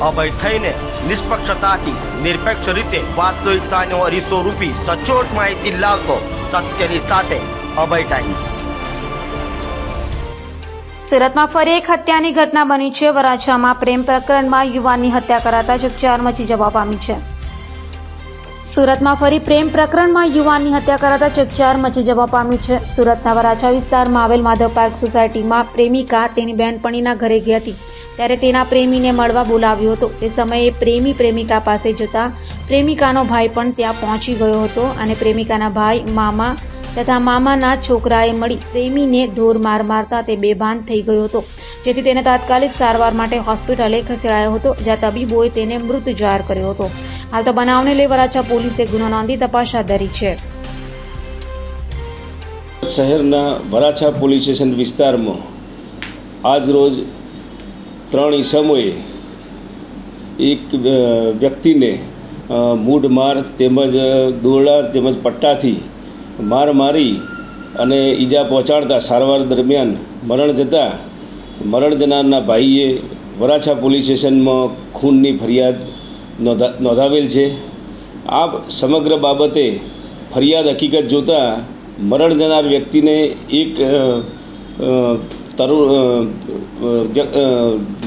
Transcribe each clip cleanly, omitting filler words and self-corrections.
અભય થઈને નિષ્પક્ષતાથી નિરપેક્ષ રીતે વાસ્તવિકતાનો અરીસો રૂપી સચોટ માહિતી લાવતો સત્યની સાથે અભય ટાઈમ્સ। સુરતમાં ફરી એક હત્યાની ઘટના બની છે। વરાછામાં પ્રેમ પ્રકરણમાં યુવાનની હત્યા કરાતા ચકચાર મચી જવા પામી છે। સુરતમાં ફરી પ્રેમ પ્રકરણમાં યુવાનની હત્યા કરાતા ચકચાર મચી જવા પામ્યું છે। સુરતના વરાછા વિસ્તારમાં આવેલ માધવ પાર્ક સોસાયટીમાં પ્રેમિકા તેની બહેનપણીના ઘરે ગઈ હતી ત્યારે તેના પ્રેમીને મળવા બોલાવ્યો હતો। તે સમયે પ્રેમી પ્રેમિકા પાસે જતા પ્રેમિકાનો ભાઈ પણ ત્યાં પહોંચી ગયો હતો અને પ્રેમિકાના ભાઈ મામા તથા મામાના છોકરાએ મળી પ્રેમીને ઢોર માર મારતા તે બેભાન થઈ ગયો હતો, જેથી તેને તાત્કાલિક સારવાર માટે હોસ્પિટલે ખસેડાયો હતો, જ્યાં તબીબોએ તેને મૃત જાહેર કર્યો હતો। હાલ તો બનાવને લઈ વરાછા પોલીસે ગુનો નોંધી તપાસ હાથ ધરી છે। શહેરના વરાછા પોલીસ સ્ટેશન વિસ્તારમાં આજરોજ 3 ઈસમોએ એક વ્યક્તિને મૂઢ માર તેમજ દોરડા તેમજ પટ્ટાથી માર મારી અને ઈજા પહોંચાડતા સારવાર દરમિયાન મરણ જતાં મરણ જનારના ભાઈએ વરાછા પોલીસ સ્ટેશનમાં ખૂનની ફરિયાદ નોંધાવેલ છે। આ સમગ્ર બાબતે ફરિયાદ હકીકત જોતાં મરણ જનાર વ્યક્તિને એક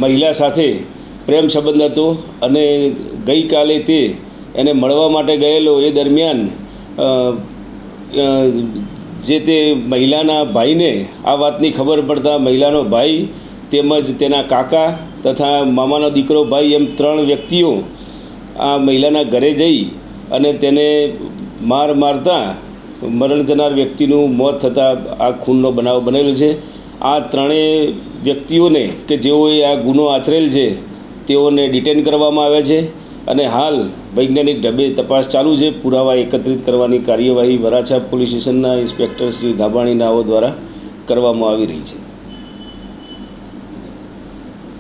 મહિલા સાથે પ્રેમ સંબંધ હતો અને ગઈકાલે તે એને મળવા માટે ગયેલો એ દરમિયાન જે તે મહિલાના ભાઈને આ વાતની ખબર પડતા મહિલાનો ભાઈ તેમજ તેના કાકા તથા મામાનો દીકરો ભાઈ એમ 3 વ્યક્તિઓ આ મહિલાના ઘરે જઈ અને તેને મારતા મરણ જનાર વ્યક્તિનું મોત થતાં આ ખૂનનો બનાવ બનેલો છે। આ 3 વ્યક્તિઓને કે જેઓએ આ ગુનો આચરેલ છે તેઓને ડિટેન કરવામાં આવ્યા છે અને હાલ વૈજ્ઞાનિક ઢબે તપાસ ચાલુ છે। પુરાવા એકત્રિત કરવાની કાર્યવાહી વરાછા પોલીસ સ્ટેશનના ઇન્સ્પેક્ટર શ્રી ગાબાણી નાઓ દ્વારા કરવામાં આવી રહી છે।